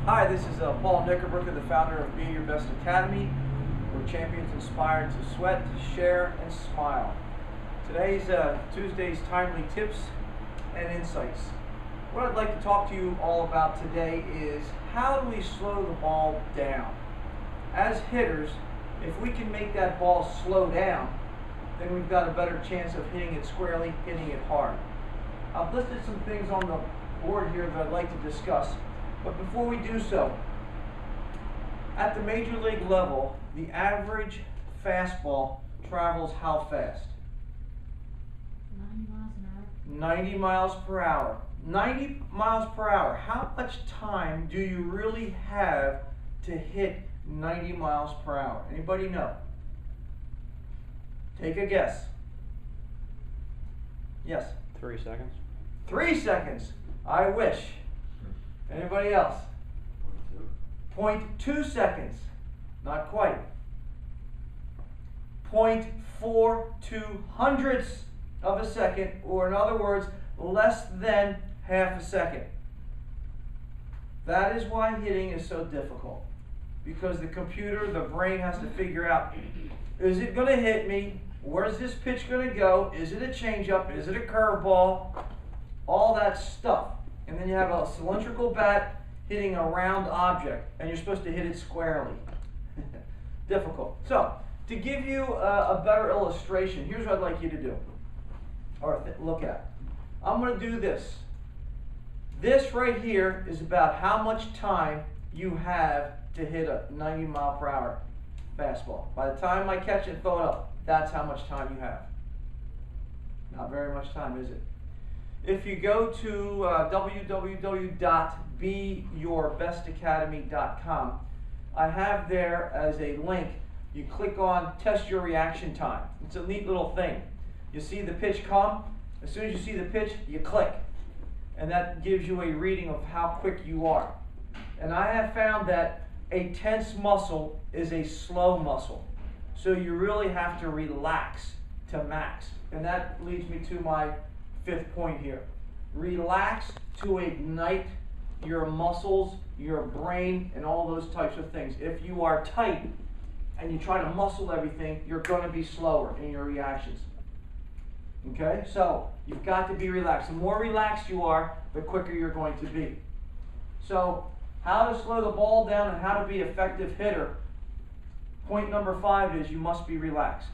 Hi, this is Paul Knickerbocker, the founder of Be Your Best Academy, where champions inspired to sweat, share, and smile. Today's Tuesday's timely tips and insights. What I'd like to talk to you all about today is how do we slow the ball down? As hitters, if we can make that ball slow down, then we've got a better chance of hitting it squarely, hitting it hard. I've listed some things on the board here that I'd like to discuss. But before we do so, at the major league level, the average fastball travels how fast? 90 miles an hour. 90 miles per hour. 90 miles per hour. How much time do you really have to hit 90 miles per hour? Anybody know? Take a guess. Yes? 3 seconds. 3 seconds. I wish. Anybody else? 0.2 seconds. Not quite. 0.42 hundredths of a second, or in other words, less than half a second. That is why hitting is so difficult. Because the computer, the brain has to figure out, is it going to hit me? Where's this pitch going to go? Is it a changeup? Is it a curveball? All that stuff. And then you have a cylindrical bat hitting a round object, and you're supposed to hit it squarely. Difficult. So, to give you a better illustration, here's what I'd like you to do, or look at. I'm going to do this. This right here is about how much time you have to hit a 90 mile per hour fastball. By the time I catch it and throw it up, that's how much time you have. Not very much time, is it? If you go to www.beyourbestacademy.com, I have there as a link, you click on test your reaction time. It's a neat little thing. You see the pitch come, as soon as you see the pitch, you click. And that gives you a reading of how quick you are. And I have found that a tense muscle is a slow muscle. So you really have to relax to max. And that leads me to my fifth point here. Relax to ignite your muscles, your brain, and all those types of things. If you are tight and you try to muscle everything, you're going to be slower in your reactions. Okay? So, you've got to be relaxed. The more relaxed you are, the quicker you're going to be. So, how to slow the ball down and how to be an effective hitter. Point number 5 is you must be relaxed.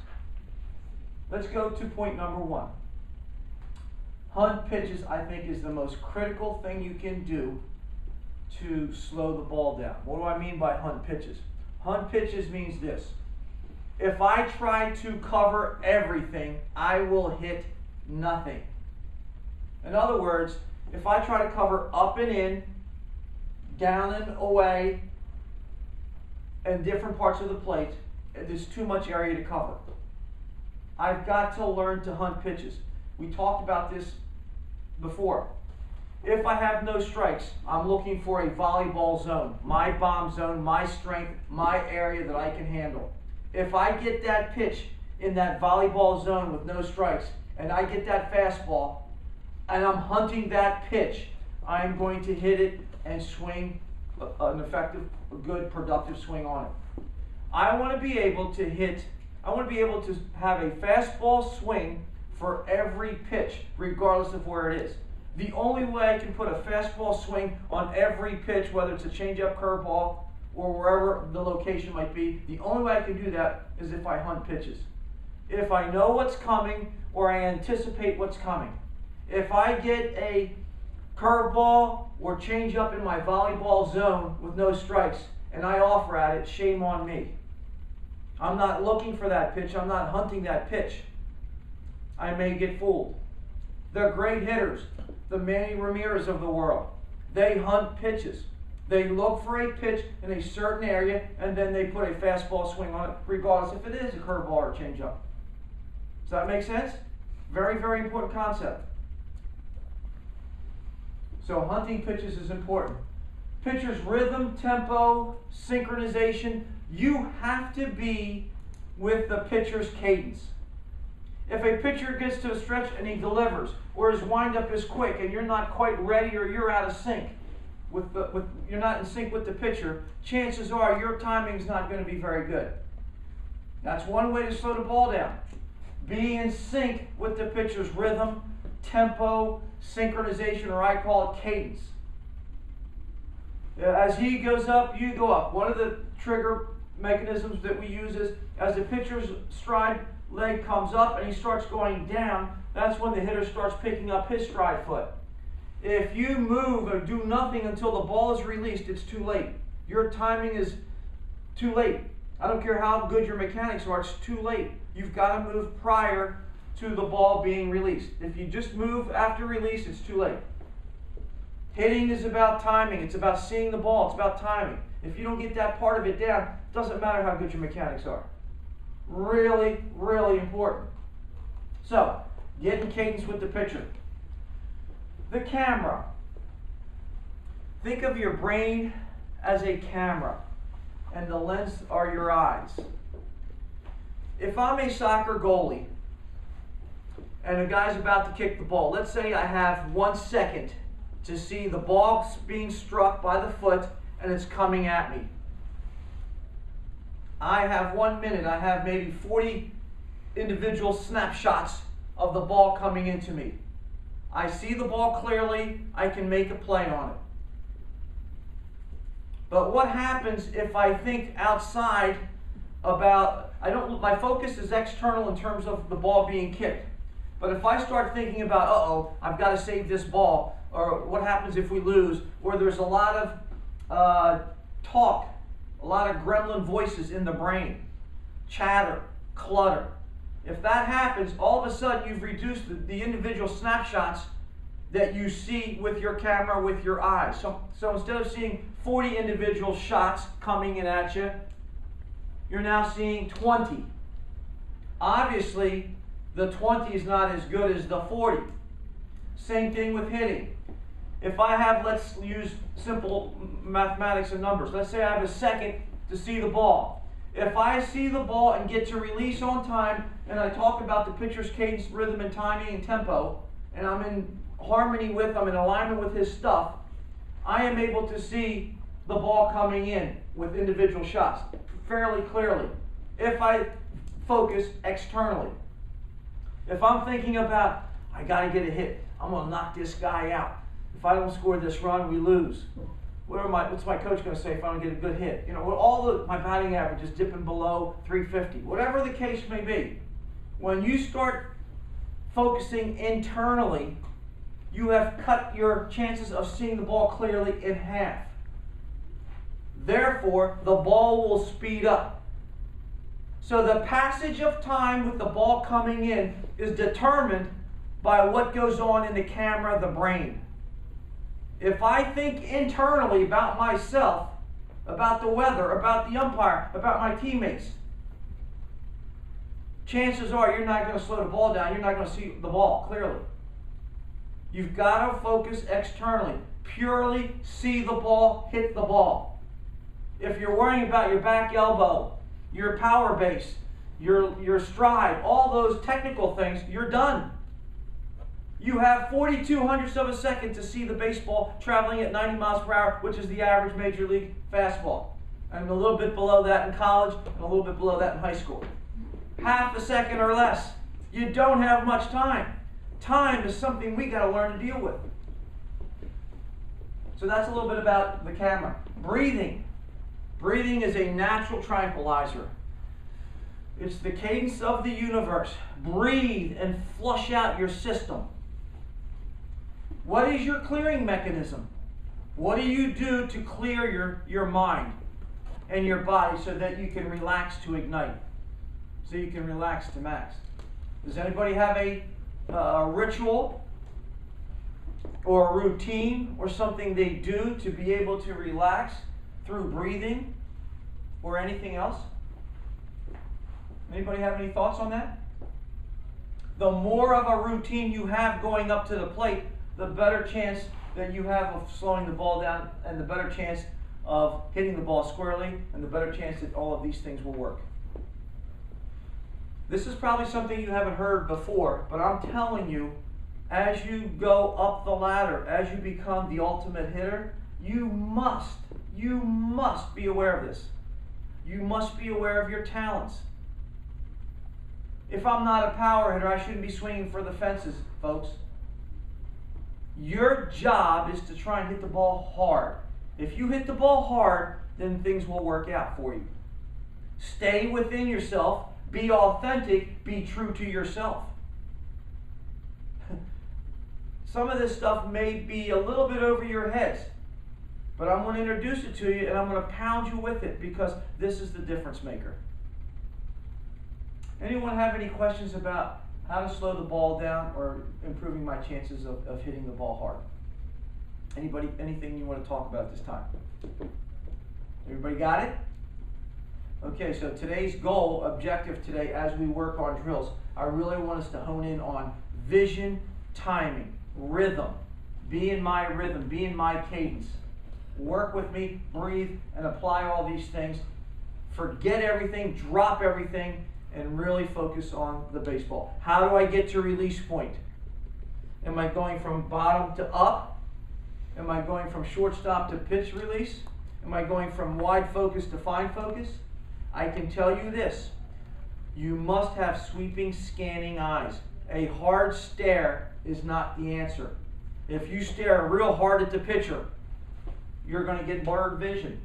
Let's go to point number 1. Hunt pitches, I think, is the most critical thing you can do to slow the ball down. What do I mean by hunt pitches? Hunt pitches means this. If I try to cover everything, I will hit nothing. In other words, if I try to cover up and in, down and away, and different parts of the plate, there's too much area to cover. I've got to learn to hunt pitches. We talked about this before. If I have no strikes, I'm looking for a volleyball zone, my bomb zone, my strength, my area that I can handle. If I get that pitch in that volleyball zone with no strikes, and I get that fastball, and I'm hunting that pitch, I'm going to hit it and swing an effective, good, productive swing on it. I want to be able to have a fastball swing for every pitch, regardless of where it is. The only way I can put a fastball swing on every pitch, whether it's a changeup, curveball, or wherever the location might be, the only way I can do that is if I hunt pitches. If I know what's coming, or I anticipate what's coming. If I get a curveball or changeup in my volleyball zone with no strikes, and I offer at it, shame on me. I'm not looking for that pitch. I'm not hunting that pitch. I may get fooled. The great hitters, the Manny Ramirez of the world, they hunt pitches. They look for a pitch in a certain area, and then they put a fastball swing on it, regardless if it is a curveball or a changeup. Does that make sense? Very, very important concept. So hunting pitches is important. Pitcher's rhythm, tempo, synchronization, you have to be with the pitcher's cadence. If a pitcher gets to a stretch and he delivers, or his windup is quick and you're not quite ready or you're out of sync, you're not in sync with the pitcher, chances are your timing is not going to be very good. That's one way to slow the ball down. Be in sync with the pitcher's rhythm, tempo, synchronization, or I call it cadence. As he goes up, you go up. One of the trigger mechanisms that we use is as the pitcher's stride leg comes up and he starts going down, that's when the hitter starts picking up his stride foot. If you move or do nothing until the ball is released, it's too late. Your timing is too late. I don't care how good your mechanics are, it's too late. You've got to move prior to the ball being released. If you just move after release, it's too late. Hitting is about timing. It's about seeing the ball. It's about timing. If you don't get that part of it down, it doesn't matter how good your mechanics are. Really, really important. So, get in cadence with the pitcher. The camera. Think of your brain as a camera, and the lens are your eyes. If I'm a soccer goalie, and a guy's about to kick the ball, let's say I have 1 second to see the ball being struck by the foot and it's coming at me. I have 1 minute, I have maybe 40 individual snapshots of the ball coming into me. I see the ball clearly, I can make a play on it. But what happens if I think outside about, my focus is external in terms of the ball being kicked. But if I start thinking about, uh-oh, I've got to save this ball, or what happens if we lose, or there's a lot of talk, a lot of gremlin voices in the brain, chatter, clutter. If that happens, all of a sudden you've reduced the individual snapshots that you see with your camera, with your eyes. So instead of seeing 40 individual shots coming in at you, you're now seeing 20. Obviously, the 20 is not as good as the 40. Same thing with hitting. If I have, let's use simple mathematics and numbers. Let's say I have a second to see the ball. If I see the ball and get to release on time, and I talk about the pitcher's cadence, rhythm, and timing and tempo, and I'm in harmony with, I'm in alignment with his stuff, I am able to see the ball coming in with individual shots fairly clearly if I focus externally. If I'm thinking about, I got to get a hit, I'm going to knock this guy out. If I don't score this run, we lose. What's my coach going to say if I don't get a good hit? You know, my batting average is dipping below 350. Whatever the case may be, when you start focusing internally, you have cut your chances of seeing the ball clearly in half. Therefore, the ball will speed up. So the passage of time with the ball coming in is determined by what goes on in the camera, the brain. If I think internally about myself, about the weather, about the umpire, about my teammates, chances are you're not going to slow the ball down. You're not going to see the ball clearly. You've got to focus externally. Purely see the ball, hit the ball. If you're worrying about your back elbow, your power base, your stride, all those technical things, you're done. You have 42/100ths of a second to see the baseball traveling at 90 miles per hour, which is the average major league fastball. And a little bit below that in college, and a little bit below that in high school. Half a second or less. You don't have much time. Time is something we got to learn to deal with. So that's a little bit about the camera. Breathing. Breathing is a natural tranquilizer. It's the cadence of the universe. Breathe and flush out your system. What is your clearing mechanism? What do you do to clear your mind and your body so that you can relax to ignite? So you can relax to max. Does anybody have a ritual or a routine or something they do to be able to relax through breathing or anything else? Anybody have any thoughts on that? The more of a routine you have going up to the plate, the better chance that you have of slowing the ball down, and the better chance of hitting the ball squarely, and the better chance that all of these things will work. This is probably something you haven't heard before, but I'm telling you, as you go up the ladder, as you become the ultimate hitter, You must be aware of this. You must be aware of your talents. If I'm not a power hitter, I shouldn't be swinging for the fences, folks. Your job is to try and hit the ball hard. If you hit the ball hard, then things will work out for you. Stay within yourself. Be authentic. Be true to yourself. Some of this stuff may be a little bit over your heads, but I'm going to introduce it to you and I'm going to pound you with it because this is the difference maker. Anyone have any questions about how to slow the ball down or improving my chances of hitting the ball hard? Anybody, anything you want to talk about at this time? Everybody got it? Okay, so today's goal, objective today, as we work on drills, I really want us to hone in on vision, timing, rhythm. Be in my rhythm, be in my cadence. Work with me, breathe, and apply all these things. Forget everything, drop everything, and really focus on the baseball. How do I get to release point? Am I going from bottom to up? Am I going from shortstop to pitch release? Am I going from wide focus to fine focus? I can tell you this. You must have sweeping, scanning eyes. A hard stare is not the answer. If you stare real hard at the pitcher, you're going to get blurred vision.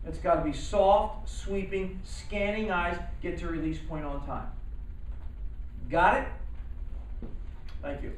It's got to be soft, sweeping, scanning eyes, get to release point on time. Got it? Thank you.